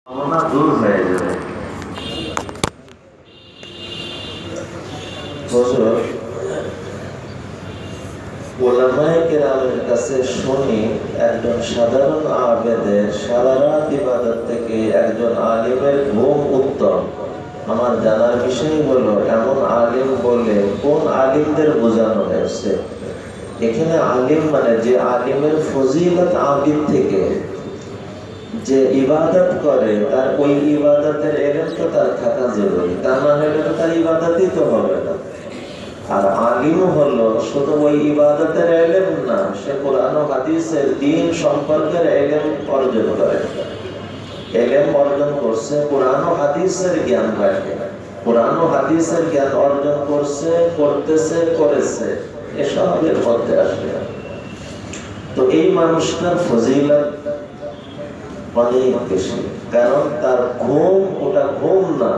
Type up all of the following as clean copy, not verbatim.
ভাবনা দূর হয়ে যাবে। হুজুর ওলামায়ে কেরামের কাছে শুনি একজন সাধারণ আবেদের সারা রাত ইবাদত থেকে একজন আলিমের ঘুম উত্তম। আমার জানার বিষয় হলো এমন আলিম বলে কোন আলিমদের বোঝানো হয়েছে? এখানে আলিম মানে যে আলিমের ফজিলত আবিদ থেকে যে ইবাদত করে তার ওই ইবাদতের এলেম তো তার থাকা জরুরি, তা না হলে তো তার ইবাদতই তো হবে না। আর আলিম হলো শুধু ওই ইবাদতের এলেম না, সে কোরআন ও হাদিসের দ্বীন সম্পর্কের এলেম অর্জন করে। এলেম অর্জন করছে, কোরআন ও হাদিসের জ্ঞান রাখে, কোরআন ও হাদিসের জ্ঞান অর্জন করছে, করতেছে, করেছে, এসবের মধ্যে আসবে। তো এই মানুষটার ফজিলত অনেক বেশি, কারণ তার ঘুম ওটা ঘুম না,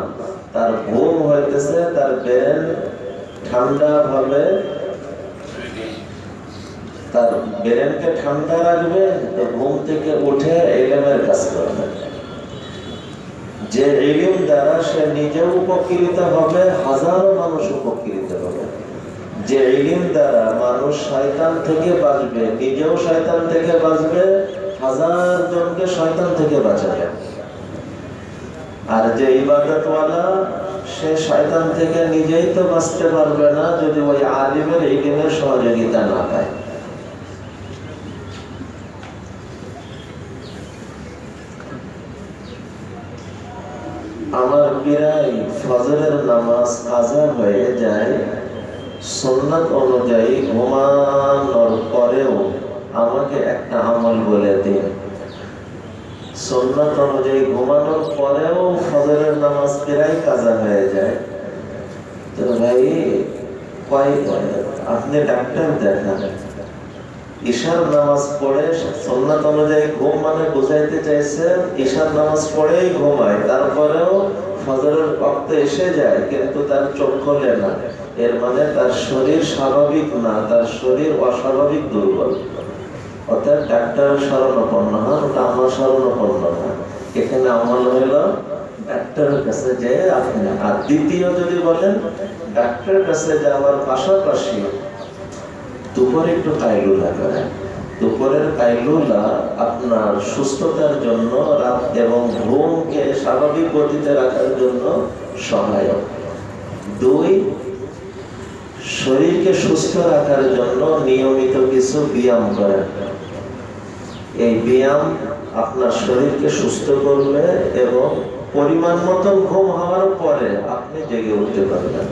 তার ঘুম হইতেছে তার ব্রেন ঠান্ডা ভাবে, তার ব্রেনকে ঠান্ডা রাখবে। তো ঘুম থেকে উঠে ইলমের কাজ করবে, যে ইলম দ্বারা সে নিজেও উপকৃত হবে, হাজারো মানুষ উপকৃত হবে। যে ইলম দ্বারা মানুষ শয়তান থেকে বাঁচবে, নিজেও শয়তান থেকে বাঁচবে, হাজার জনকে শয়তান থেকে বাঁচাবে। আর যে ইবাদতওয়ালা, সে শয়তান থেকে নিজেই তো বাঁচতে পারবে না যদি ওই আলিমের ইলমের সহযোগিতা না পায়। আমার প্রায় ফজরের নামাজ কাজা হয়ে যায়, সুন্নাত অনুযায়ী ঘুমানোর পরেও আমাকে একটা আমল বলে দিন। সুন্নাত অনুযায়ী ঘুমানোর পরেও ফজরের নামাজ প্রায় কাজা হয়ে যায়। তো ভাই আপনি ডাক্তার দেখান। ঈশার নামাজ পড়ে সুন্নাত অনুযায়ী ঘুম মানে বুঝাইতে চাইছেন ঈশার নামাজ পড়েই ঘুমায়, তারপরেও ফজরের ওয়াক্ত এসে যায় কিন্তু তার চোখ খোলে না। এর মানে তার শরীর স্বাভাবিক না, তার শরীর অস্বাভাবিক দুর্বল। অর্থাৎ ডাক্তারের শরণাপন্ন হন, ওটা আমার শরণাপন্ন না। এখানে আমল হইল ডাক্তারের কাছে যে আপনি। আর দ্বিতীয় যদি বলেন, ডাক্তারের কাছে যাওয়ার পাশাপাশি দুপুরে একটু কাইলুলা করেন। দুপুরের কাইলুলা আপনার সুস্থতার জন্য রাত এবং ঘুমকে স্বাভাবিক গতিতে রাখার জন্য সহায়ক। দুই, শরীরকে সুস্থ রাখার জন্য নিয়মিত কিছু ব্যায়াম করেন। এই ব্যায়াম আপনার শরীরকে সুস্থ করবে এবং পরিমাণ মতন ঘুম হওয়ার পরে আপনি জেগে উঠতে পারবেন।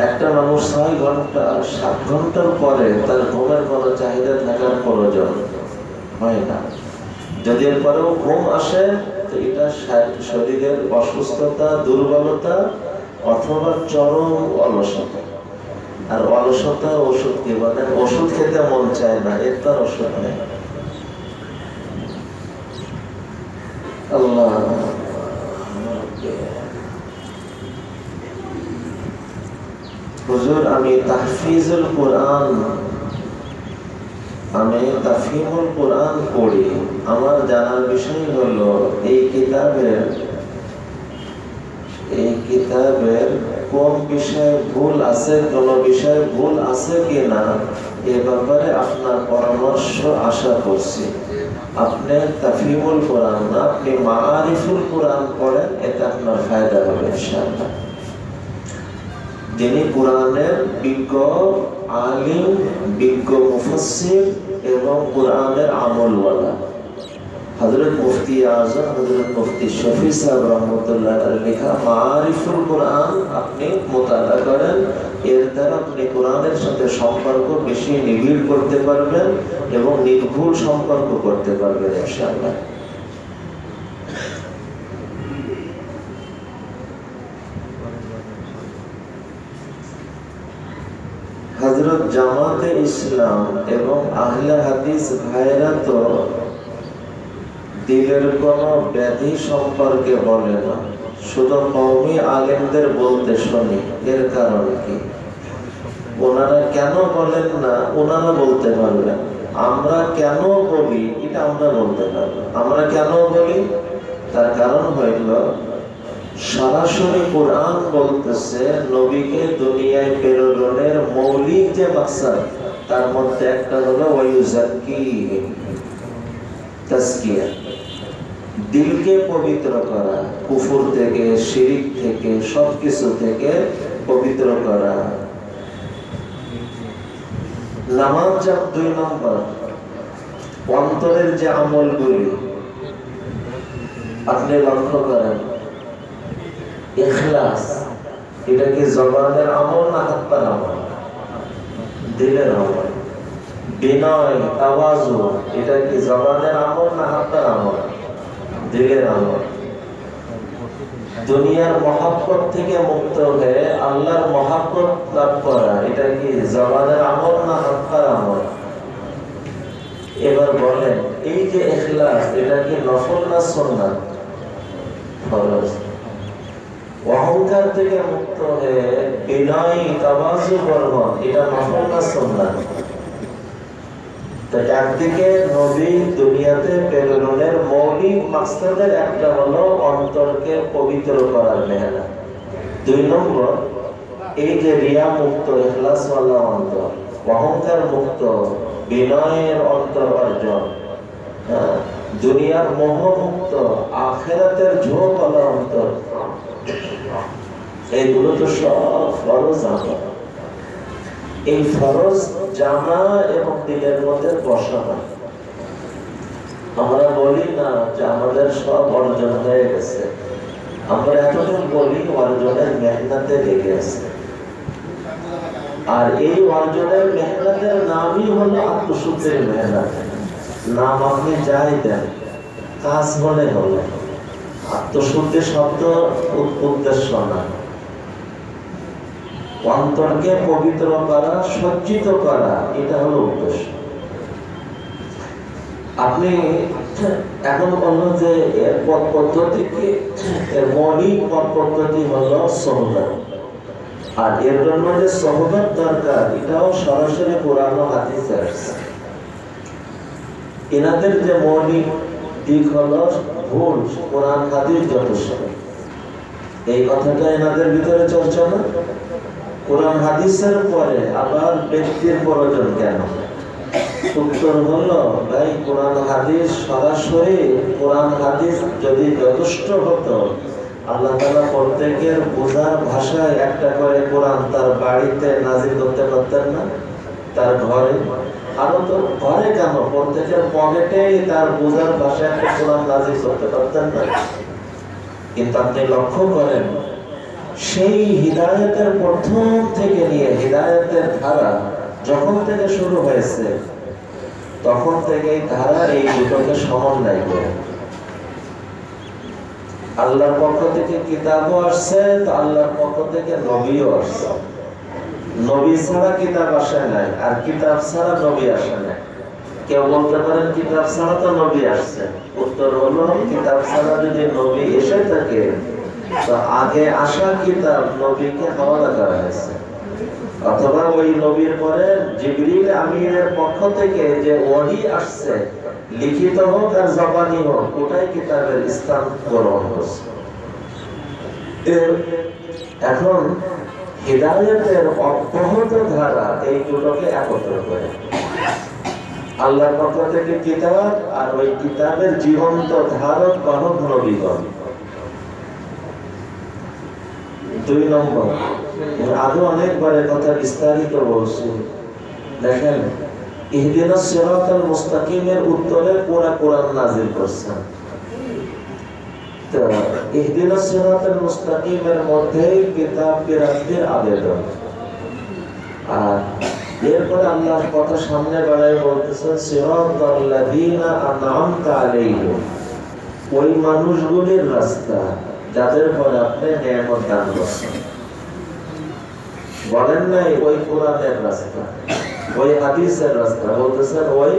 একটা মানুষ 6 ঘন্টা 7 ঘন্টার পরে তার ঘুমের কোনো চাহিদা থাকার প্রয়োজন হয় না। যদি এরপরেও ঘুম আসে তো এটা শরীরের অসুস্থতা, দুর্বলতা অথবা চরম অলসতা। আর অলসতার ওষুধ কি বলেন? ওষুধ খেতে মন চায় না, এর তার ওষুধ নেই। আল্লাহ হুজুর, আমি তাহফিজুল কোরআন, আমি তাফহিমুল কোরআন পড়ি। আমার জানার বিষয় হলো এই কিতাবের কোন বিষয়ে ভুল আছে, কোন বিষয়ে ভুল আছে কিনা এ ব্যাপারে আপনার পরামর্শ আশা করছি। আপনি তাফহিমুল কোরআন না, আপনি মাআরিফুল কোরআন পড়েন, এতে আপনার ফায়দা হবে ইনশাআল্লাহ। যিনি কোরআনের বিজ্ঞ আলিম, বিজ্ঞ মুফাসসির এবং কোরআনের আমলওয়ালা, হযরত মুফতি আযম হযরত মুফতি শফি সাহেব রাহমাতুল্লাহ আলাইহির লেখা মাআরিফুল কোরআন আপনি মুতালা করেন। এর দ্বারা আপনি কোরআনের সাথে সম্পর্ক বেশি নিবিড় করতে পারবেন এবং নির্ভুল সম্পর্ক করতে পারবেন ইনশাআল্লাহ। হযরত জামাতে ইসলাম এবং আহলে হাদিস ভাইরা তো দিলের কোনো ব্যাধি সম্পর্কে বলে না, শুধু কওমি আলেমদের বলতে শুনি। এর কারণ কি? ওনারা কেন বলেন না ওনারা বলতে পারবেন। আমরা কেন বলি এটা আমরা বলতে পারবো। আমরা কেন বলি তার কারণ হইল সরাসরি কোরআন বলতেছে নবীকে দুনিয়ায় প্রেরণের মৌলিক যে মাকসাদ তার মধ্যে একটা হলো ওয়ায়ুযাক্কিহিম, তাজকিয়া, দিলকে পবিত্র করা, কুফর থেকে, শিরিক থেকে, সবকিছু থেকে পবিত্র করা। নামাজ যা 2 নম্বর, অন্তরের যে আমলগুলি আপনি লক্ষ্য করেন, ইখলাস এটা কি জবানের আমল না হাত পার আমল? দিলের আমল। বিনয়, তাওয়াজু এটা কি জবানের আমল না হাত পার আমল? দিলের আমল। দুনিয়ার মহব্বত থেকে মুক্ত হয়ে আল্লাহর মহব্বত লাভ করা এটা কি জবানের আমল না হাত পার আমল? এবার বলেন, এই যে ইখলাস এটা কি নফল না সুন্নাত? ফরজ। অহংকার থেকে মুক্ত হয়ে বিনয়, তাওয়াজু করবেন, এটা নফল না সুন্নাত? তো একদিকে নবী দুনিয়াতে প্রেরণের মৌলিক মাকসাদের একটা হলো অন্তরকে পবিত্র করার মেহনত। 2 নম্বর, এই যে রিয়া মুক্ত, ইখলাস ওয়ালা অন্তর, অহংকার মুক্ত, বিনয়ের অন্তর অর্জন, দুনিয়ার মোহ মুক্ত, আখিরাতের ঝোঁক ওয়ালা অন্তর, এইগুলো তো সব ফরজ আমল। এই ফরজ জানা এবং দিলের মধ্যে বসানো। আমরা বলি না যে আমাদের সব অর্জন হয়ে গেছে, আমরা এতটুকু বলি অর্জনের মেহনতে লেগে আছে। আর এই অর্জনের মেহনতের নামই হলো আত্মশুদ্ধির মেহনত। নাম আপনি যাই দেন, কাজ মনে হলো, আত্মশুদ্ধি শব্দ উদ্দেশ্য না। অন্তরকে পবিত্র করা, সজ্জিত করা, এটা হলো উদ্দেশ্য। আপনি এখন বললো যে এর পথ পদ্ধতি কি, এর মৌলিক পথ পদ্ধতি হলো সুন্নাত। আর এর জন্য যে সুন্নাত দরকার এটাও সরাসরি কোরআন ও হাদিসে আছে। এনাদের যে মৌলিক দিক হলো ভুল, কোরআন হাদিস যথেষ্ট। এই কথাটা এনাদের ভিতরে চলছে না। কোরআন হাদিসের পরে আবার ব্যক্তির প্রয়োজন কেন? উত্তর হলো, ভাই কোরআন হাদিস সরাসরি, কোরআন হাদিস যদি যথেষ্ট হতো, আল্লাহ তাআলা প্রত্যেকের বোঝার ভাষায় একটা করে কোরআন তার বাড়িতে নাজিল করতে পারতেন না? তার ঘরে, আরো তো ঘরে কেন, প্রত্যেকের পকেটেই তার বোঝার ভাষায় একটা কোরআন নাজিল করতে পারতেন না? কিন্তু আপনি লক্ষ্য করেন, সেই হিদায়াতের প্রথম থেকে নিয়ে হিদায়াতের ধারা যখন থেকে শুরু হয়েছে, তখন থেকে এই ধারা এই দুটোকে সমন্বয় করে। আল্লাহর পক্ষ থেকে কিতাবও আসছে, তো আল্লাহর পক্ষ থেকে নবীও আসছে। নবী ছাড়া কিতাব আসে নাই, আর কিতাব ছাড়া নবী আসে নাই। কেউ বলতে পারেন কিতাব ছাড়া তো নবী আসছে। উত্তর হলো, কিতাব ছাড়া যদি নবী এসে থাকে, তো আগে আসা কিতাব নবীকে হাওয়ালা করা হয়েছে, অথবা ওই নবীর পরে জিবরিল আমিনের পক্ষ থেকে যে ওহী আসছে, লিখিত হোক আর জবানি হোক, ওটাই কিতাবের স্থান গ্রহণ করছে। এখন হিদায়াতের অব্যাহত ধারা এই দুটোকে একত্র করে আল্লাহর পক্ষ থেকে কিতাব, আর ওই কিতাবের জীবন্ত ধারক বাহক নবীগণ। 2 নম্বর, আরো অনেকবার কথা বিস্তারিত বলছি। দেখেন, ইহদিনাস সিরাতাল মুস্তাকিমের উত্তরে পুরা কোরআন নাযিল করছেন। তো ইহদিনাস সিরাতাল মুস্তাকিমের মধ্যে কিতাব কিরাতের আবেদন, আর এরপরে আল্লাহর কথা সামনে বাড়ায় বলতেছেন সিরাতাল লাযিনা আন'আমতা আলাইহিম, ওই মানুষগুলির রাস্তা যাদের পরে আপনি নিয়ামত দান করছেন। বলেন নাই ওই কোরআনের রাস্তা, ওই হাদিসের রাস্তা, বলতেছেন ওই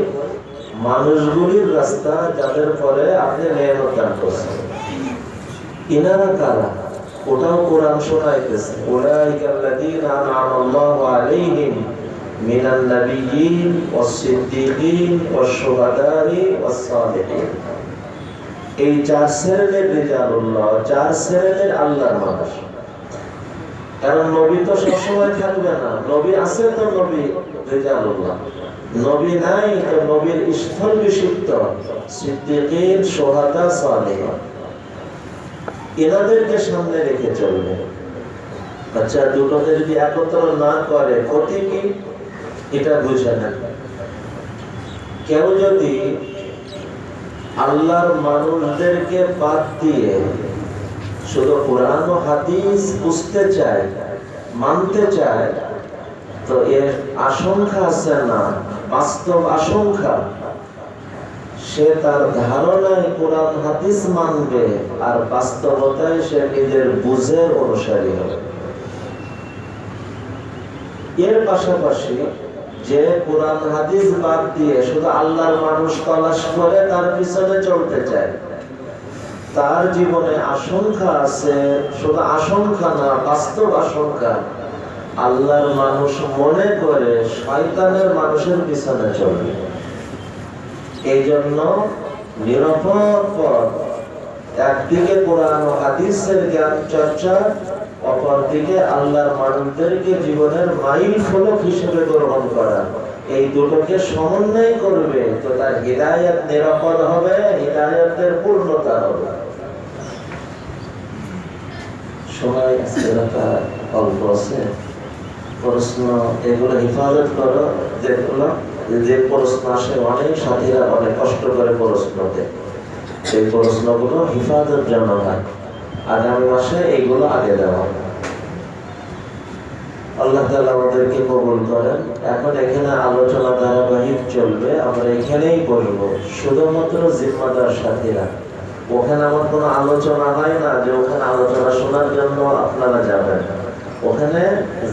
মানুষগুলির রাস্তা যাদের পরে আপনি নিয়ামত দান করছেন। ইনারা কারা? ওটাও কোরআন শোনাইতেছে, উলাইকাল্লাযীনা আন'আমাল্লাহু আলাইহিম মিনান নাবিয়্যিন ওয়াস সিদ্দীকিন ওয়াশ শুহাদা'i ওয়াস সালিহিন। এই 4 শ্রেণীর রিজালুল্লাহ, 4 শ্রেণীর আল্লাহর মানুষ। কারণ নবী তো সবসময় থাকবে না, নবী আছে তো নবী রিজালুল্লাহ, নবী নাই তো নবীর স্থলভিষিক্ত সিদ্দিকীন, শুহাদা, সালেহীন, এনাদেরকে সামনে রেখে চলবে। আচ্ছা, দুটোকে যদি একত্র না করে ক্ষতি কি, এটা বুঝে না। কেউ যদি আল্লাহর মানুষদেরকে বাদ দিয়ে শুধু কোরআন ও হাদিস বুঝতে চায়, মানতে চায়, তো এর আশঙ্কা আছে না, বাস্তব আশঙ্কা, সে তার ধারণায় কোরআন হাদিস মানবে আর বাস্তবতায় সে নিজের বুঝের অনুসারী হবে। এর পাশাপাশি যে কোরআন হাদিস বাদ দিয়ে শুধু আল্লাহর মানুষ তালাশ করে তার পিছনে চলতে চায়, তার জীবনে আশঙ্কা আছে, শুধু আশঙ্কা না, বাস্তব আশঙ্কা, আল্লাহর মানুষ মনে করে শয়তানের মানুষের পিছনে চলবে। এই জন্য নিরপেক্ষ, একদিকে কোরআন ও হাদিসের জ্ঞান চর্চা, অপরদিকে আল্লাহর মানুষদেরকে জীবনের মাইল ফলক হিসেবে গ্রহণ করা, এই দুটোকে সমন্বয় করবে তো তার হিদায়াত নিরাপদ হবে, হিদায়াতের পূর্ণতা হবে। সময় অল্প আছে, প্রশ্ন এগুলো হেফাজত করো, যেগুলো যে প্রশ্ন আসে অনেক সাথীরা অনেক কষ্ট করে প্রশ্ন দেয়, সেই প্রশ্নগুলো হেফাজত জন্য হয়, আগামী মাসে এইগুলো আগে দেওয়া। আল্লাহ তাআলা আমাদেরকে কবুল করেন। এখন এখানে আলোচনা ধারাবাহিক চলবে, আমরা এখানেই বলবো, শুধুমাত্র জিম্মাদার সাথীরা। ওখানে আমার কোনো আলোচনা হয় না যে ওখানে আলোচনা শোনার জন্য আপনারা যাবেন। ওখানে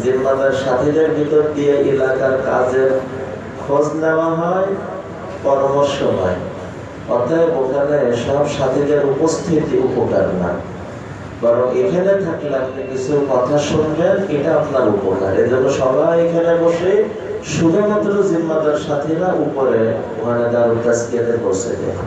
জিম্মাদার সাথীদের ভিতর দিয়ে এলাকার কাজের খোঁজ নেওয়া হয়, পরামর্শ হয়। অতএব ওখানে সব সাথীদের উপস্থিতি উপকার না, বরং এখানে থাকলে আপনি কিছু কথা শুনবেন, এটা আপনার উপকার। এজন্য সবাই এখানে বসে শুধুমাত্র জিম্মাদার সাথীরা উপরে ওখানে দারুল তাজকিয়াতে বসে যায়।